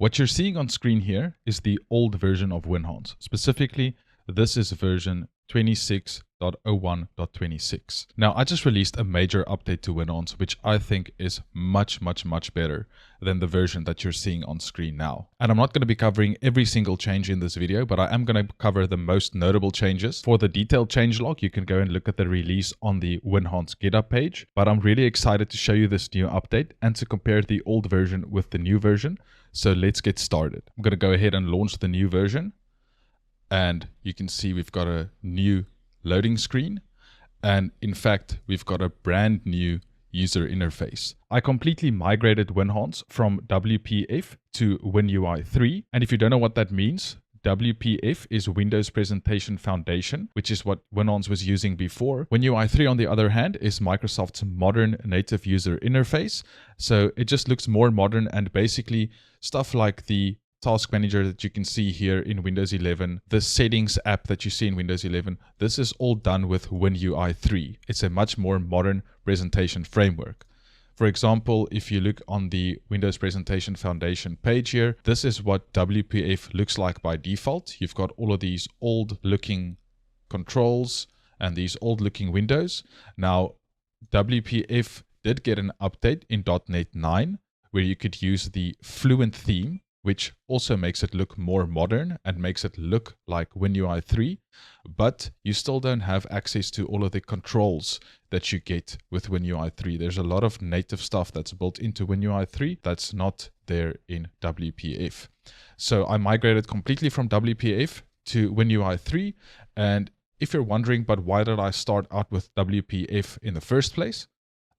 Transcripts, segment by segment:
What you're seeing on screen here is the old version of Winhance. Specifically, this is version 26.01.26. Now, I just released a major update to Winhance, which I think is much better than the version that you're seeing on screen now. And I'm not going to be covering every single change in this video, but I am going to cover the most notable changes. For the detailed changelog, you can go and look at the release on the Winhance GitHub page. But I'm really excited to show you this new update and to compare the old version with the new version. So let's get started. I'm going to go ahead and launch the new version. And you can see we've got a new loading screen. And in fact, we've got a brand new user interface. I completely migrated Winhance from WPF to WinUI 3. And if you don't know what that means, WPF is Windows Presentation Foundation, which is what Winhance was using before. WinUI 3, on the other hand, is Microsoft's modern native user interface. So it just looks more modern, and basically stuff like the task manager that you can see here in Windows 11, the settings app that you see in Windows 11, this is all done with WinUI 3. It's a much more modern presentation framework. For example, if you look on the Windows Presentation Foundation page here, this is what WPF looks like by default. You've got all of these old looking controls and these old looking windows. Now, WPF did get an update in .NET 9 where you could use the Fluent theme, which also makes it look more modern and makes it look like WinUI 3, but you still don't have access to all of the controls that you get with WinUI 3. There's a lot of native stuff that's built into WinUI 3 that's not there in WPF. So I migrated completely from WPF to WinUI 3, and if you're wondering, but why did I start out with WPF in the first place?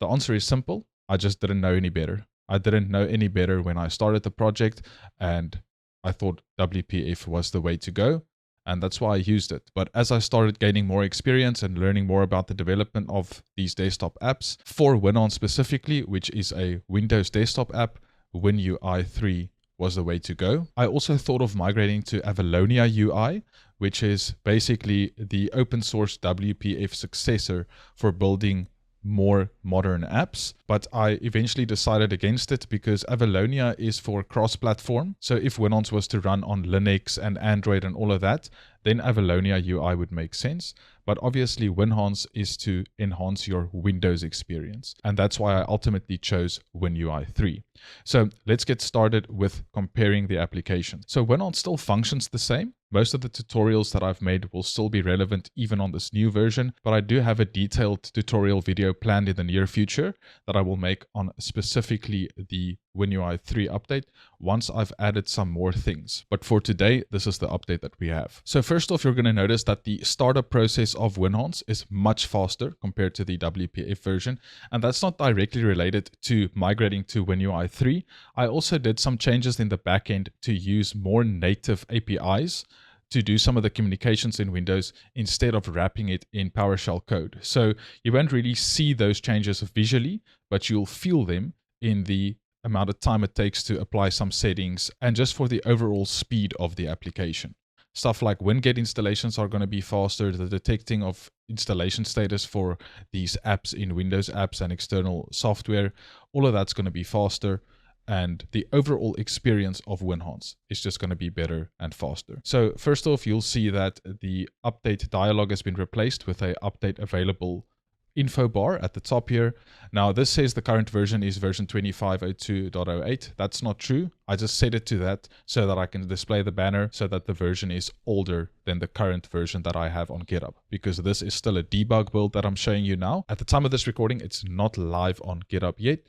The answer is simple. I just didn't know any better. I didn't know any better when I started the project, and I thought WPF was the way to go, and that's why I used it. But as I started gaining more experience and learning more about the development of these desktop apps, for Winhance specifically, which is a Windows desktop app, WinUI 3 was the way to go. I also thought of migrating to Avalonia UI, which is basically the open source WPF successor for building more modern apps, but I eventually decided against it because Avalonia is for cross-platform. So if Winhance was to run on Linux and Android and all of that, then Avalonia UI would make sense. But obviously Winhance is to enhance your Windows experience. And that's why I ultimately chose WinUI 3. So let's get started with comparing the application. So Winhance still functions the same. Most of the tutorials that I've made will still be relevant even on this new version, but I do have a detailed tutorial video planned in the near future that I will make on specifically the WinUI 3 update once I've added some more things. But for today, this is the update that we have. So first off, you're going to notice that the startup process of Winhance is much faster compared to the WPF version, and that's not directly related to migrating to WinUI 3. I also did some changes in the backend to use more native APIs to do some of the communications in Windows instead of wrapping it in PowerShell code. So you won't really see those changes visually, but you'll feel them in the amount of time it takes to apply some settings and just for the overall speed of the application. Stuff like WinGet installations are going to be faster, the detecting of installation status for these apps in Windows apps and external software, all of that's going to be faster. And the overall experience of Winhance is just going to be better and faster. So first off, you'll see that the update dialog has been replaced with a update available info bar at the top here. Now this says the current version is version 25.02.08. That's not true. I just set it to that so that I can display the banner so that the version is older than the current version that I have on GitHub, because this is still a debug build that I'm showing you now. At the time of this recording, it's not live on GitHub yet,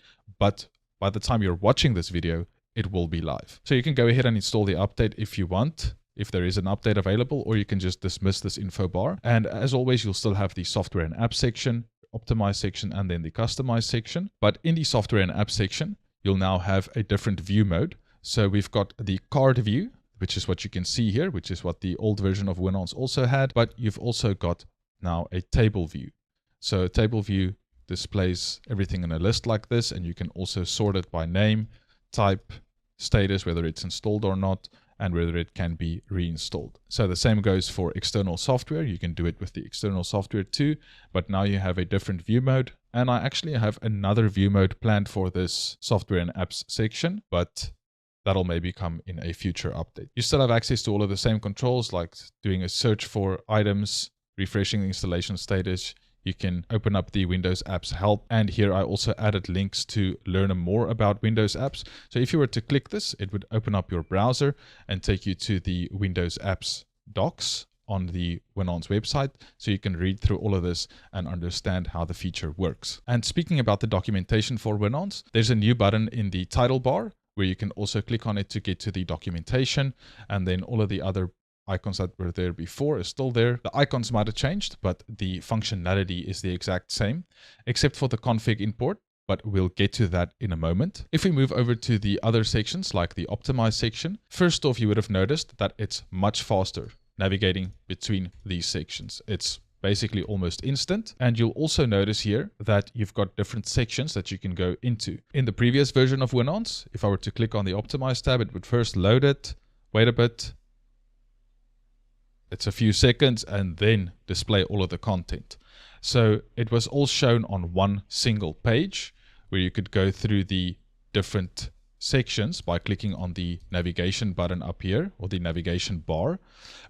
but by the time you're watching this video, it will be live. So you can go ahead and install the update if you want, if there is an update available, or you can just dismiss this info bar. And as always, you'll still have the software and app section, optimize section, and then the customize section. But in the software and app section, you'll now have a different view mode. So we've got the card view, which is what you can see here, which is what the old version of Winhance also had. But you've also got now a table view. So a table view displays everything in a list like this, and you can also sort it by name, type, status, whether it's installed or not, and whether it can be reinstalled. So the same goes for external software. You can do it with the external software too, but now you have a different view mode. And I actually have another view mode planned for this software and apps section, but that'll maybe come in a future update. You still have access to all of the same controls, like doing a search for items, refreshing the installation status. You can open up the Windows Apps help. And here I also added links to learn more about Windows apps. So if you were to click this, it would open up your browser and take you to the Windows Apps docs on the Winhance website, so you can read through all of this and understand how the feature works. And speaking about the documentation for Winhance, there's a new button in the title bar where you can also click on it to get to the documentation, and then all of the other icons that were there before is still there. The icons might have changed, but the functionality is the exact same, except for the config import, but we'll get to that in a moment. If we move over to the other sections, like the optimize section, first off, you would have noticed that it's much faster navigating between these sections. It's basically almost instant. And you'll also notice here that you've got different sections that you can go into. In the previous version of Winhance, if I were to click on the optimize tab, it would first load it, wait a bit, it's a few seconds, and then display all of the content. So it was all shown on one single page where you could go through the different sections by clicking on the navigation button up here, or the navigation bar.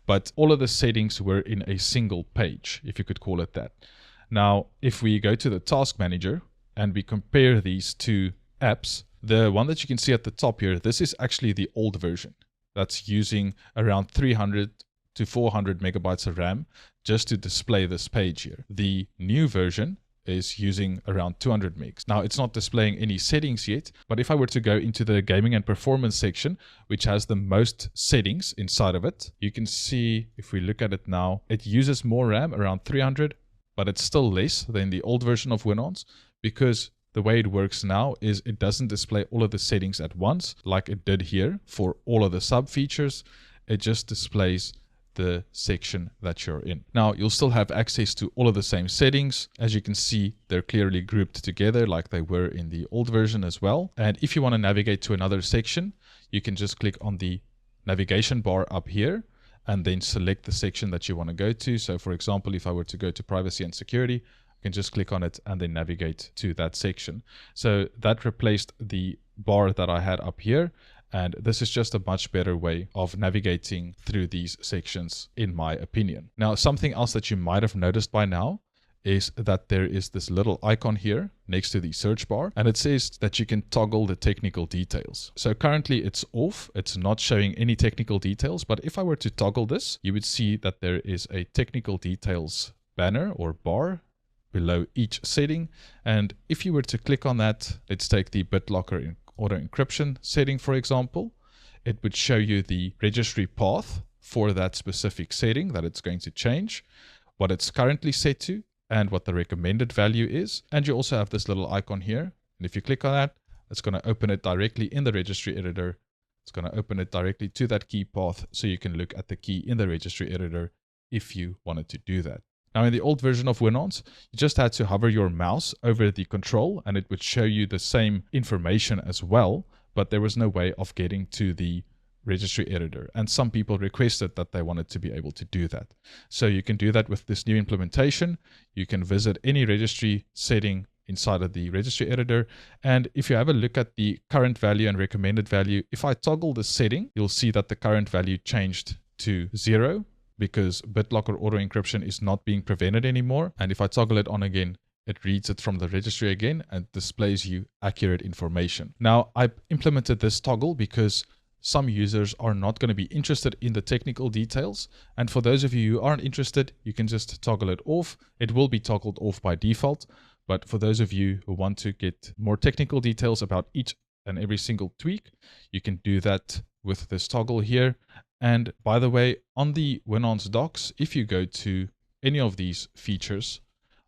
But all of the settings were in a single page, if you could call it that. Now, if we go to the task manager and we compare these two apps, the one that you can see at the top here, this is actually the old version. That's using around 300 to 400 megabytes of RAM just to display this page here. The new version is using around 200 megs. Now, it's not displaying any settings yet, but if I were to go into the gaming and performance section, which has the most settings inside of it, you can see, if we look at it now, it uses more RAM, around 300, but it's still less than the old version of Winhance, because the way it works now is it doesn't display all of the settings at once, like it did here for all of the sub features. It just displays the section that you're in. Now, you'll still have access to all of the same settings. As you can see, they're clearly grouped together like they were in the old version as well. And if you want to navigate to another section, you can just click on the navigation bar up here and then select the section that you want to go to. So for example, if I were to go to privacy and security, I can just click on it and then navigate to that section. So that replaced the bar that I had up here. And this is just a much better way of navigating through these sections, in my opinion. Now, something else that you might have noticed by now is that there is this little icon here next to the search bar, and it says that you can toggle the technical details. So currently it's off, it's not showing any technical details, but if I were to toggle this, you would see that there is a technical details banner or bar below each setting. And if you were to click on that, let's take the BitLocker auto encryption setting, for example, it would show you the registry path for that specific setting that it's going to change, what it's currently set to, and what the recommended value is. And you also have this little icon here. And if you click on that, it's going to open it directly in the registry editor. It's going to open it directly to that key path, so you can look at the key in the registry editor if you wanted to do that. Now, in the old version of Winhance, you just had to hover your mouse over the control and it would show you the same information as well, but there was no way of getting to the registry editor. And some people requested that they wanted to be able to do that. So you can do that with this new implementation. You can visit any registry setting inside of the registry editor. And if you have a look at the current value and recommended value, if I toggle the setting, you'll see that the current value changed to 0. Because BitLocker auto encryption is not being prevented anymore. And if I toggle it on again, it reads it from the registry again and displays you accurate information. Now, I implemented this toggle because some users are not going to be interested in the technical details. And for those of you who aren't interested, you can just toggle it off. It will be toggled off by default. But for those of you who want to get more technical details about each and every single tweak, you can do that with this toggle here. And by the way, on the Winhance docs, if you go to any of these features,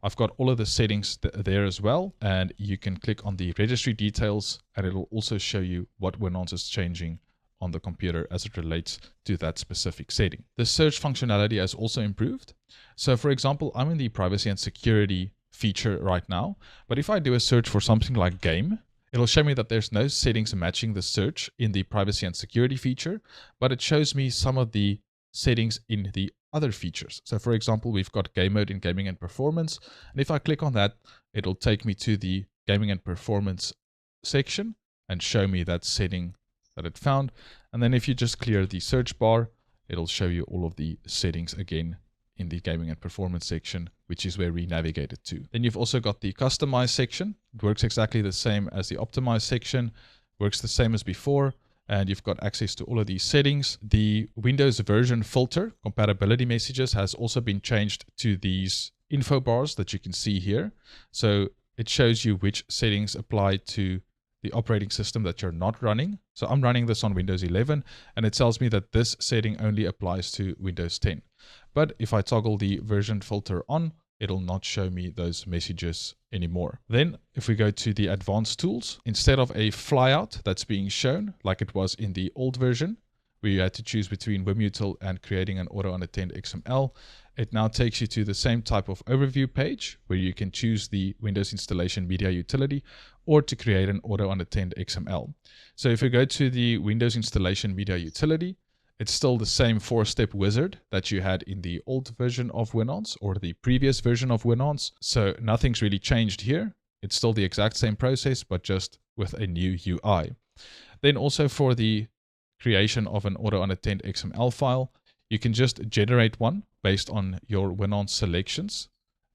I've got all of the settings there as well. And you can click on the registry details and it'll also show you what Winhance is changing on the computer as it relates to that specific setting. The search functionality has also improved. So for example, I'm in the privacy and security feature right now, but if I do a search for something like game, it'll show me that there's no settings matching the search in the privacy and security feature, but it shows me some of the settings in the other features. So for example, we've got game mode in gaming and performance. And if I click on that, it'll take me to the gaming and performance section and show me that setting that it found. And then if you just clear the search bar, it'll show you all of the settings again in the gaming and performance section, which is where we navigated to. Then you've also got the customize section. It works exactly the same as the optimize section, works the same as before, and you've got access to all of these settings. The Windows version filter compatibility messages has also been changed to these info bars that you can see here. So it shows you which settings apply to the operating system that you're not running. So I'm running this on Windows 11, and it tells me that this setting only applies to Windows 10. But if I toggle the version filter on, it'll not show me those messages anymore. Then if we go to the advanced tools, instead of a flyout that's being shown like it was in the old version, where you had to choose between Wimutal and creating an auto unattend XML, it now takes you to the same type of overview page where you can choose the Windows installation media utility or to create an auto unattend XML. So if we go to the Windows installation media utility, it's still the same 4-step wizard that you had in the old version of Winhance or the previous version of Winhance. So nothing's really changed here. It's still the exact same process, but just with a new UI. Then also for the creation of an auto unattend XML file, you can just generate one based on your Winhance selections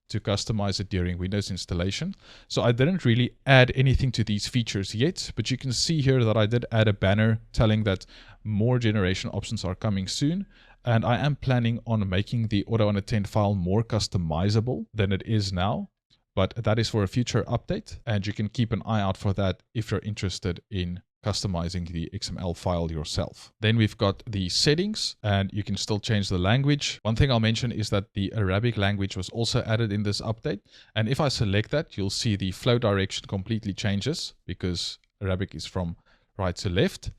to customize it during Windows installation. So I didn't really add anything to these features yet, but you can see here that I did add a banner telling that more generation options are coming soon. And I am planning on making the auto unattend file more customizable than it is now, but that is for a future update. And you can keep an eye out for that if you're interested in customizing the XML file yourself. Then we've got the settings, and you can still change the language. One thing I'll mention is that the Arabic language was also added in this update. And if I select that, you'll see the flow direction completely changes because Arabic is from right to left.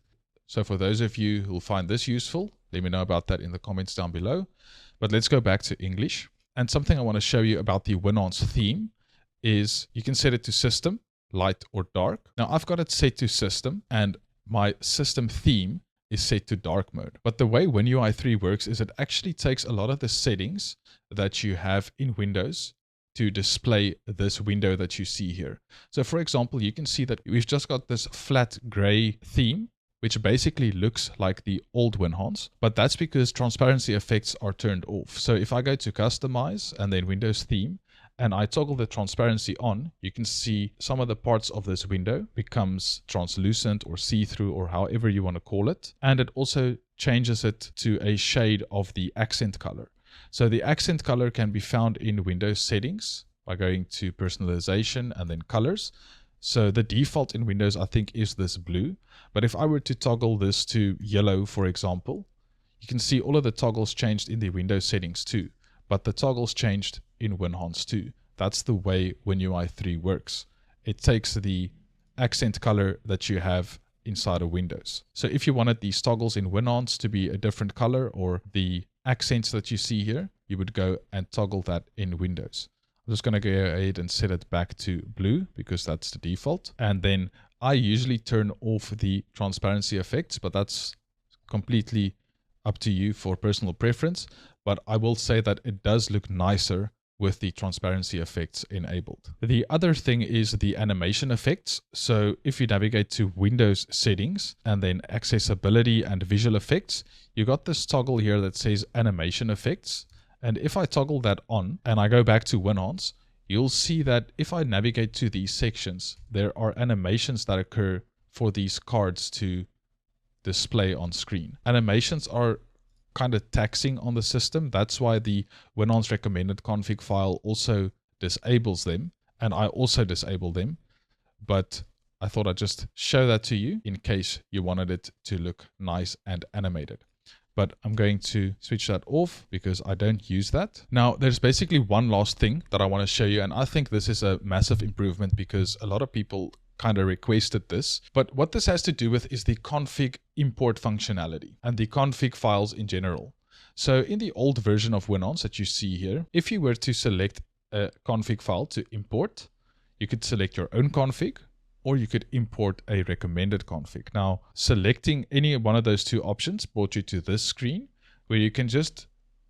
So for those of you who'll find this useful, let me know about that in the comments down below. But let's go back to English. And something I want to show you about the Winhance theme is you can set it to system, light or dark. Now I've got it set to system, and my system theme is set to dark mode. But the way WinUI 3 works is it actually takes a lot of the settings that you have in Windows to display this window that you see here. So for example, you can see that we've just got this flat gray theme, which basically looks like the old Winhance, but that's because transparency effects are turned off. So if I go to customize and then Windows theme, and I toggle the transparency on, you can see some of the parts of this window becomes translucent or see-through or however you want to call it. And it also changes it to a shade of the accent color. So the accent color can be found in Windows settings by going to personalization and then colors. So the default in Windows, I think, is this blue. But if I were to toggle this to yellow, for example, you can see all of the toggles changed in the Windows settings too. But the toggles changed in Winhance too. That's the way WinUI 3 works. It takes the accent color that you have inside of Windows. So if you wanted these toggles in Winhance to be a different color or the accents that you see here, you would go and toggle that in Windows. I'm just going to go ahead and set it back to blue because that's the default. And then I usually turn off the transparency effects, but that's completely up to you for personal preference. But I will say that it does look nicer with the transparency effects enabled. The other thing is the animation effects. So if you navigate to Windows settings and then accessibility and visual effects, you got this toggle here that says animation effects. And if I toggle that on and I go back to Winhance, you'll see that if I navigate to these sections, there are animations that occur for these cards to display on screen. Animations are kind of taxing on the system. That's why the Winhance recommended config file also disables them, and I also disable them. But I thought I'd just show that to you in case you wanted it to look nice and animated. But I'm going to switch that off because I don't use that. Now, there's basically one last thing that I want to show you, and I think this is a massive improvement because a lot of people kind of requested this. But what this has to do with is the config import functionality and the config files in general. So in the old version of Winhance that you see here, if you were to select a config file to import, you could select your own config, or you could import a recommended config. Now, selecting any one of those two options brought you to this screen where you can just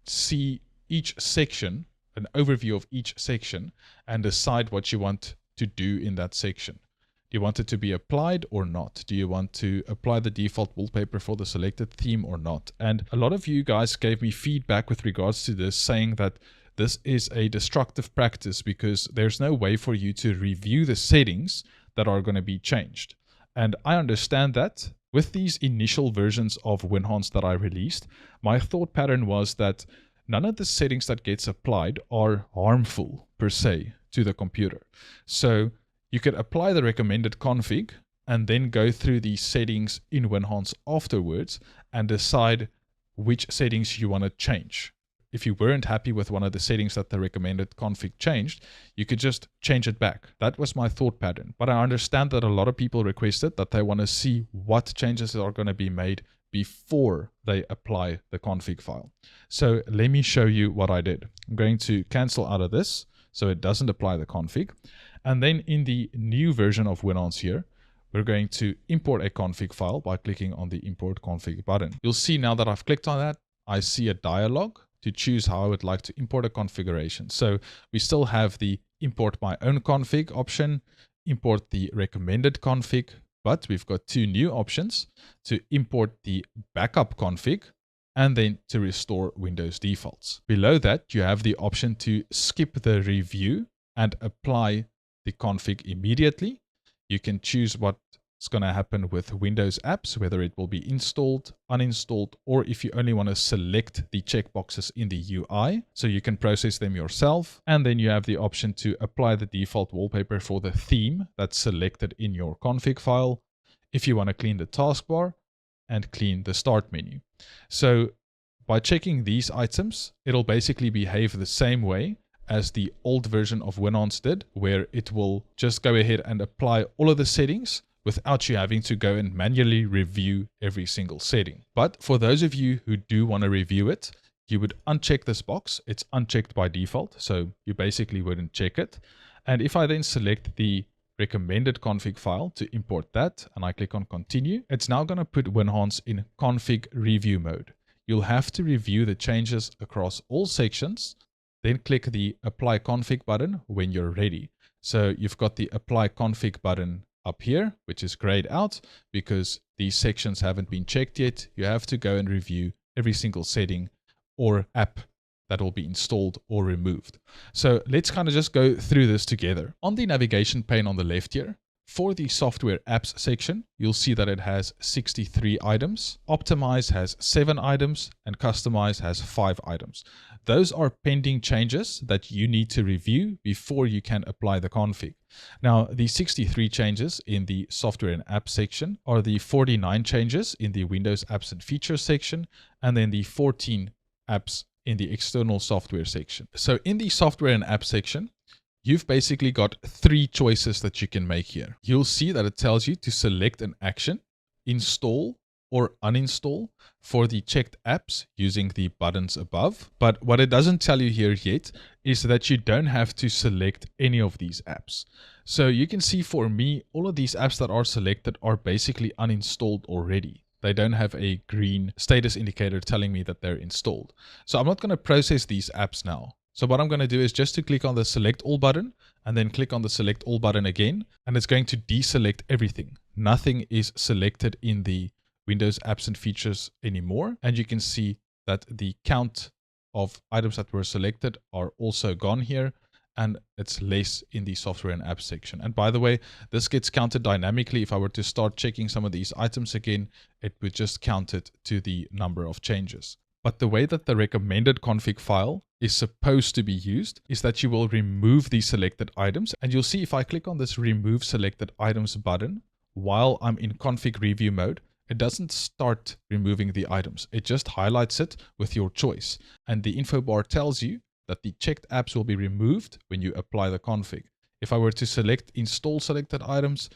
see each section, an overview of each section, and decide what you want to do in that section. Do you want it to be applied or not? Do you want to apply the default wallpaper for the selected theme or not? And a lot of you guys gave me feedback with regards to this, saying that this is a destructive practice because there's no way for you to review the settings that are going to be changed. And I understand that. With these initial versions of Winhance that I released, my thought pattern was that none of the settings that gets applied are harmful per se to the computer. So you could apply the recommended config and then go through these settings in Winhance afterwards and decide which settings you want to change. If you weren't happy with one of the settings that the recommended config changed, you could just change it back. That was my thought pattern. But I understand that a lot of people requested that they want to see what changes are going to be made before they apply the config file. So let me show you what I did. I'm going to cancel out of this so it doesn't apply the config. And then in the new version of Winhance here, we're going to import a config file by clicking on the import config button. You'll see now that I've clicked on that, I see a dialog to choose how I would like to import a configuration. So we still have the import my own config option, import the recommended config, but we've got two new options: to import the backup config and then to restore Windows defaults. Below that, you have the option to skip the review and apply the config immediately. You can choose what's going to happen with Windows apps, whether it will be installed, uninstalled, or if you only want to select the checkboxes in the UI, so you can process them yourself. And then you have the option to apply the default wallpaper for the theme that's selected in your config file, if you want to clean the taskbar and clean the start menu. So by checking these items, it'll basically behave the same way as the old version of Winhance did, where it will just go ahead and apply all of the settings without you having to go and manually review every single setting. But for those of you who do want to review it, you would uncheck this box. It's unchecked by default, so you basically wouldn't check it. And if I then select the recommended config file to import that, and I click on continue, it's now going to put Winhance in config review mode. You'll have to review the changes across all sections, then click the apply config button when you're ready. So you've got the apply config button up here, which is grayed out because these sections haven't been checked yet. You have to go and review every single setting or app that will be installed or removed. So let's kind of just go through this together. On the navigation pane on the left here, for the software apps section, you'll see that it has 63 items. Optimize has 7 items and Customize has 5 items. Those are pending changes that you need to review before you can apply the config. Now, the 63 changes in the software and apps section are the 49 changes in the Windows apps and features section, and then the 14 apps in the external software section. So in the software and apps section, you've basically got 3 choices that you can make here. You'll see that it tells you to select an action, install or uninstall for the checked apps using the buttons above. But what it doesn't tell you here yet is that you don't have to select any of these apps. So you can see for me, all of these apps that are selected are basically uninstalled already. They don't have a green status indicator telling me that they're installed. So I'm not going to process these apps now. So what I'm going to do is just to click on the select all button and then click on the select all button again, and it's going to deselect everything. Nothing is selected in the Windows apps and features anymore. And you can see that the count of items that were selected are also gone here, and it's less in the software and apps section. And by the way, this gets counted dynamically. If I were to start checking some of these items again, it would just count it to the number of changes. But the way that the recommended config file is supposed to be used is that you will remove these selected items. And you'll see if I click on this remove selected items button while I'm in config review mode, it doesn't start removing the items. It just highlights it with your choice. And the info bar tells you that the checked apps will be removed when you apply the config. If I were to select install selected items,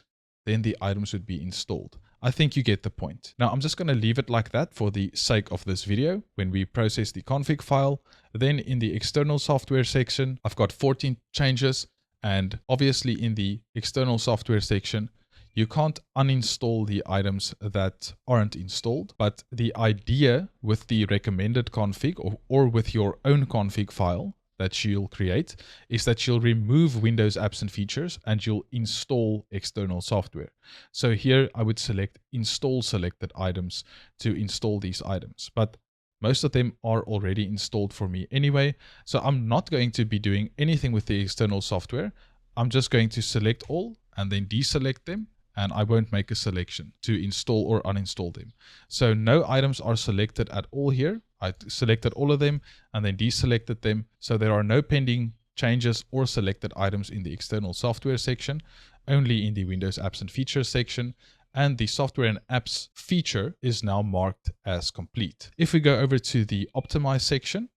then the items would be installed. I think you get the point. Now I'm just going to leave it like that for the sake of this video. When we process the config file, then in the external software section, I've got 14 changes, and obviously in the external software section, you can't uninstall the items that aren't installed, but the idea with the recommended config or with your own config file that you'll create is that you'll remove Windows apps and features and you'll install external software. So here I would select install selected items to install these items, but most of them are already installed for me anyway. So I'm not going to be doing anything with the external software. I'm just going to select all and then deselect them, and I won't make a selection to install or uninstall them. So no items are selected at all here. I selected all of them and then deselected them. So there are no pending changes or selected items in the external software section, only in the Windows apps and features section. And the software and apps feature is now marked as complete. If we go over to the optimize section,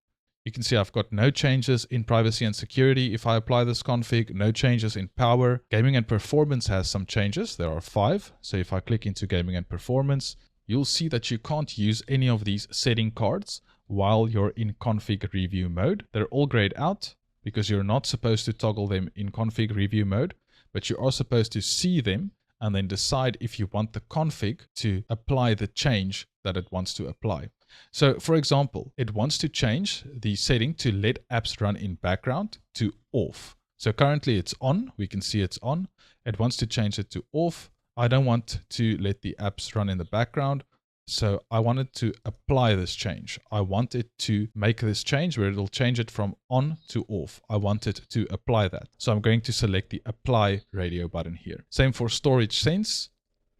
you can see I've got no changes in privacy and security. If I apply this config, no changes in power. Gaming and performance has some changes. There are 5. So if I click into gaming and performance, you'll see that you can't use any of these setting cards while you're in config review mode. They're all grayed out because you're not supposed to toggle them in config review mode, but you are supposed to see them and then decide if you want the config to apply the change that it wants to apply. So for example, it wants to change the setting to let apps run in background to off. So currently it's on, we can see it's on. It wants to change it to off. I don't want to let the apps run in the background. So I wanted to apply this change. I want it to make this change where it'll change it from on to off. I want it to apply that. So I'm going to select the apply radio button here. Same for storage sense.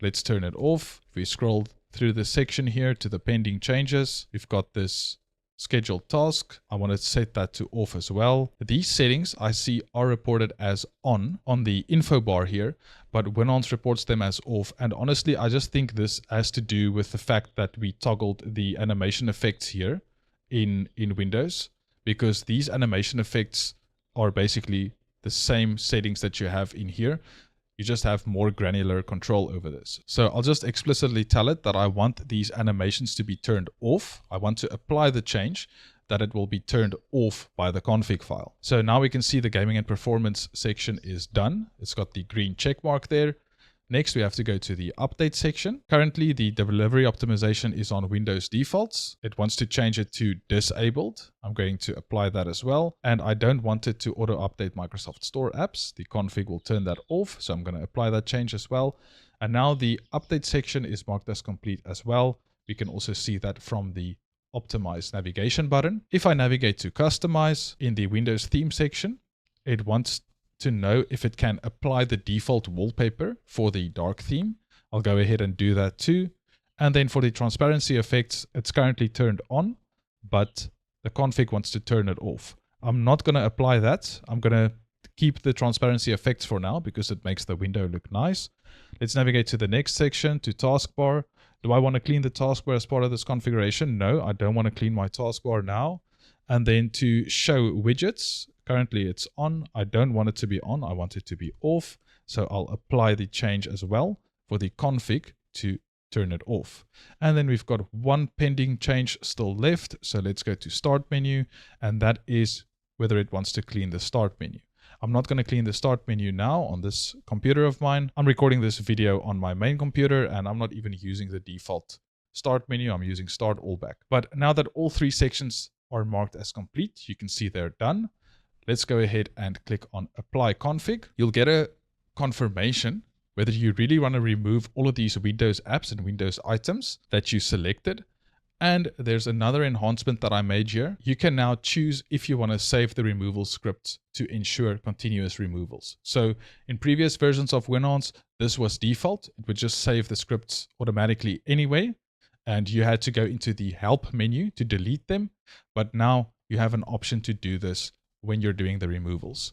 Let's turn it off. If we scroll through the section here to the pending changes, we've got this scheduled task. I want to set that to off as well. These settings I see are reported as on the info bar here, but Winhance reports them as off. And honestly, I just think this has to do with the fact that we toggled the animation effects here in Windows, because these animation effects are basically the same settings that you have in here. You just have more granular control over this. So I'll just explicitly tell it that I want these animations to be turned off. I want to apply the change that it will be turned off by the config file. So now we can see the gaming and performance section is done. It's got the green check mark there. Next, we have to go to the update section. Currently, the delivery optimization is on Windows defaults. It wants to change it to disabled. I'm going to apply that as well. And I don't want it to auto update Microsoft Store apps. The config will turn that off. So I'm going to apply that change as well. And now the update section is marked as complete as well. We can also see that from the optimize navigation button. If I navigate to customize in the Windows theme section, it wants to know if it can apply the default wallpaper for the dark theme. I'll go ahead and do that too. And then for the transparency effects, it's currently turned on, but the config wants to turn it off. I'm not going to apply that. I'm going to keep the transparency effects for now because it makes the window look nice. Let's navigate to the next section, to taskbar. Do I want to clean the taskbar as part of this configuration? No, I don't want to clean my taskbar now. And then to show widgets, currently it's on. I don't want it to be on. I want it to be off. So I'll apply the change as well for the config to turn it off. And then we've got one pending change still left. So let's go to start menu, and that is whether it wants to clean the start menu. I'm not going to clean the start menu now on this computer of mine. I'm recording this video on my main computer and I'm not even using the default start menu. I'm using start all back. But now that all 3 sections are marked as complete, you can see they're done. Let's go ahead and click on apply config. You'll get a confirmation whether you really want to remove all of these Windows apps and Windows items that you selected. And there's another enhancement that I made here. You can now choose if you want to save the removal script to ensure continuous removals. So in previous versions of Winhance, this was default. It would just save the scripts automatically anyway. And you had to go into the help menu to delete them. But now you have an option to do this when you're doing the removals.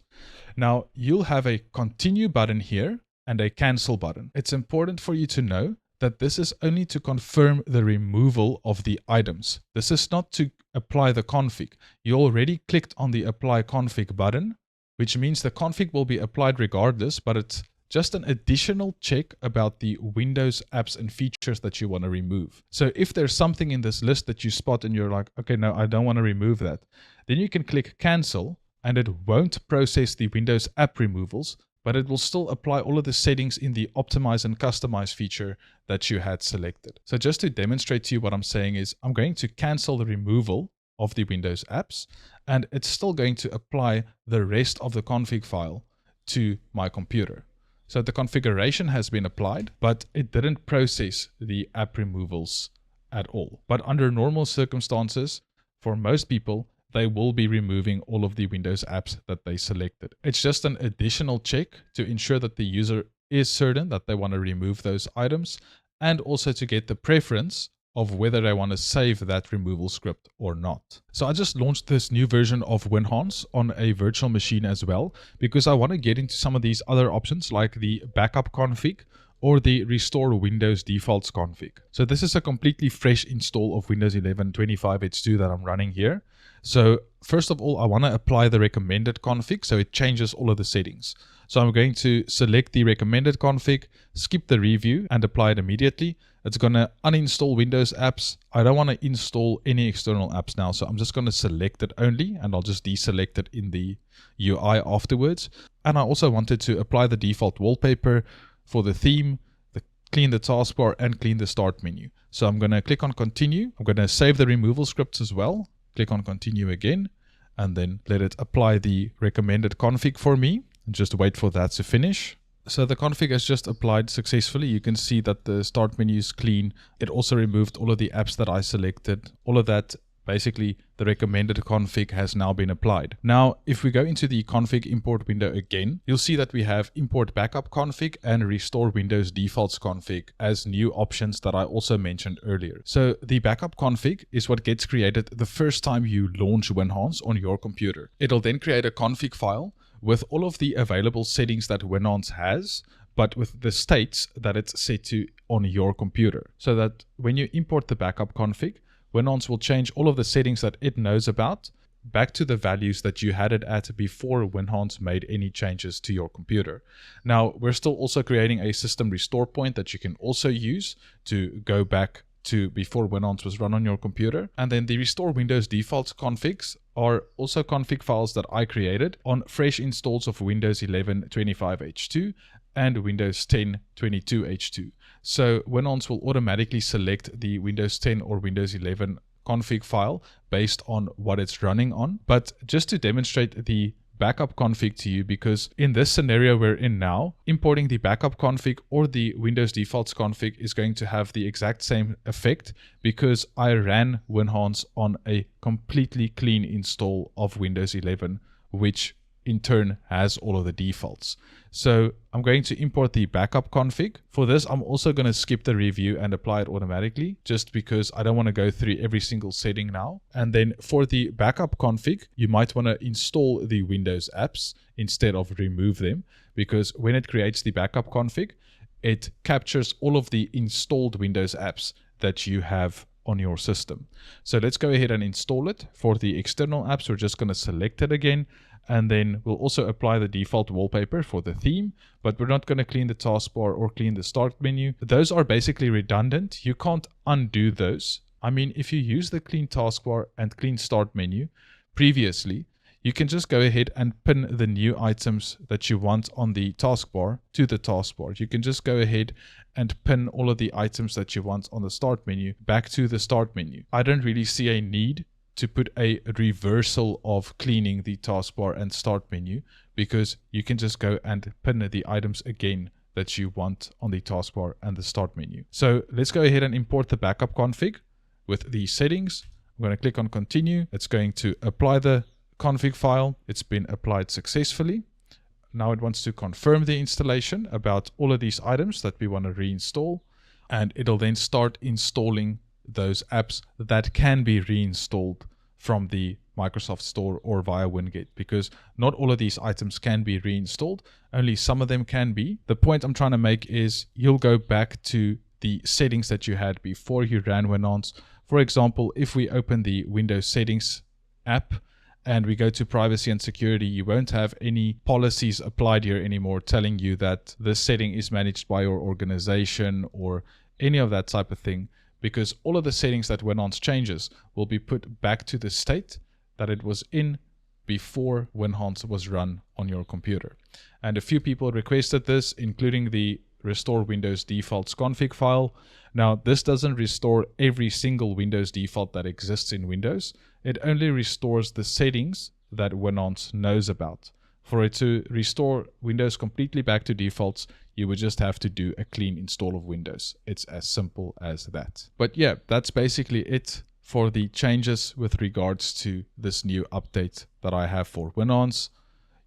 Now you'll have a continue button here and a cancel button. It's important for you to know that this is only to confirm the removal of the items. This is not to apply the config. You already clicked on the apply config button, which means the config will be applied regardless, but it's just an additional check about the Windows apps and features that you want to remove. So if there's something in this list that you spot and you're like, okay, no, I don't want to remove that, then you can click cancel and it won't process the Windows app removals, but it will still apply all of the settings in the optimize and customize feature that you had selected. So just to demonstrate to you what I'm saying is, I'm going to cancel the removal of the Windows apps, and it's still going to apply the rest of the config file to my computer. So the configuration has been applied, but it didn't process the app removals at all. But under normal circumstances, for most people, they will be removing all of the Windows apps that they selected. It's just an additional check to ensure that the user is certain that they want to remove those items, and also to get the preference of whether they want to save that removal script or not. So I just launched this new version of Winhance on a virtual machine as well, because I want to get into some of these other options like the backup config or the restore Windows defaults config. So this is a completely fresh install of Windows 11 25H2 that I'm running here. So first of all, I want to apply the recommended config so it changes all of the settings. So I'm going to select the recommended config, skip the review and apply it immediately. It's going to uninstall Windows apps. I don't want to install any external apps now, so I'm just going to select it only, and I'll just deselect it in the UI afterwards. And I also wanted to apply the default wallpaper for the theme, clean the taskbar, and clean the start menu. So I'm going to click on continue. I'm going to save the removal scripts as well. Click on continue again, and then let it apply the recommended config for me, and just wait for that to finish. So the config has just applied successfully. You can see that the start menu is clean. It also removed all of the apps that I selected. All of that, basically the recommended config has now been applied. Now, if we go into the config import window again, you'll see that we have import backup config and restore Windows defaults config as new options that I also mentioned earlier. So the backup config is what gets created the first time you launch Winhance on your computer. It'll then create a config file with all of the available settings that Winhance has, but with the states that it's set to on your computer. So that when you import the backup config, Winhance will change all of the settings that it knows about back to the values that you had it at before Winhance made any changes to your computer. Now, we're still also creating a system restore point that you can also use to go back to before Winhance was run on your computer. And then the restore Windows defaults configs are also config files that I created on fresh installs of Windows 11 25H2 and Windows 10 22H2. So Winhance will automatically select the Windows 10 or Windows 11 config file based on what it's running on. But just to demonstrate the backup config to you, because in this scenario we're in now, importing the backup config or the Windows defaults config is going to have the exact same effect, because I ran Winhance on a completely clean install of Windows 11, which in turn has all of the defaults. So I'm going to import the backup config. For this, I'm also going to skip the review and apply it automatically, just because I don't want to go through every single setting now. And then for the backup config, you might want to install the Windows apps instead of remove them, because when it creates the backup config, it captures all of the installed Windows apps that you have on your system. So let's go ahead and install it. For the external apps, we're just going to select it again. And then we'll also apply the default wallpaper for the theme, but we're not going to clean the taskbar or clean the start menu. Those are basically redundant. You can't undo those. I mean, if you use the clean taskbar and clean start menu previously, you can just go ahead and pin the new items that you want on the taskbar to the taskbar. You can just go ahead and pin all of the items that you want on the start menu back to the start menu. I don't really see a need to put a reversal of cleaning the taskbar and start menu, because you can just go and pin the items again that you want on the taskbar and the start menu. So let's go ahead and import the backup config with the settings. I'm going to click on continue. It's going to apply the config file. It's been applied successfully. Now it wants to confirm the installation about all of these items that we want to reinstall, and it'll then start installing those apps that can be reinstalled from the Microsoft Store or via Winget, because not all of these items can be reinstalled, only some of them can be. The point I'm trying to make is you'll go back to the settings that you had before you ran Winhance. For example, if we open the Windows settings app and we go to privacy and security, you won't have any policies applied here anymore telling you that this setting is managed by your organization or any of that type of thing, because all of the settings that Winhance changes will be put back to the state that it was in before Winhance was run on your computer. And a few people requested this, including the restore Windows defaults config file. Now, this doesn't restore every single Windows default that exists in Windows. It only restores the settings that Winhance knows about. For it to restore Windows completely back to defaults, you would just have to do a clean install of Windows. It's as simple as that. But yeah, that's basically it for the changes with regards to this new update that I have for Winhance.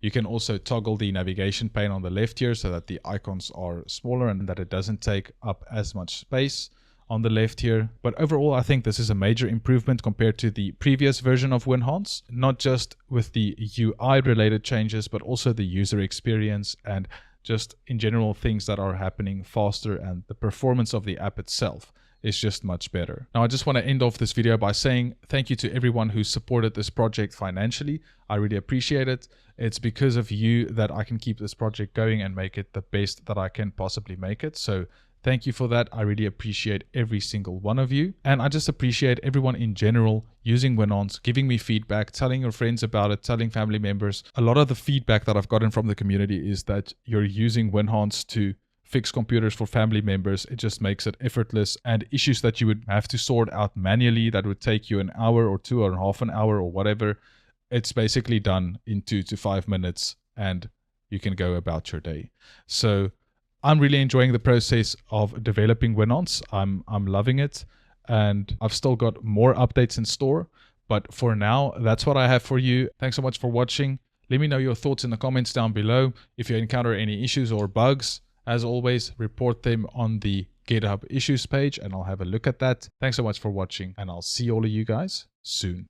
You can also toggle the navigation pane on the left here so that the icons are smaller and that it doesn't take up as much space on the left here. But overall, I think this is a major improvement compared to the previous version of Winhance, not just with the UI related changes, but also the user experience and just in general things that are happening faster, and the performance of the app itself is just much better. Now, I just want to end off this video by saying thank you to everyone who supported this project financially. I really appreciate it. It's because of you that I can keep this project going and make it the best that I can possibly make it. So thank you for that. I really appreciate every single one of you. And I just appreciate everyone in general using Winhance, giving me feedback, telling your friends about it, telling family members. A lot of the feedback that I've gotten from the community is that you're using Winhance to fix computers for family members. It just makes it effortless, and issues that you would have to sort out manually that would take you an hour or 2 or half an hour or whatever, it's basically done in 2 to 5 minutes and you can go about your day. So I'm really enjoying the process of developing Winhance. I'm loving it, and I've still got more updates in store. But for now, that's what I have for you. Thanks so much for watching. Let me know your thoughts in the comments down below. If you encounter any issues or bugs, as always, report them on the GitHub issues page and I'll have a look at that. Thanks so much for watching, and I'll see all of you guys soon.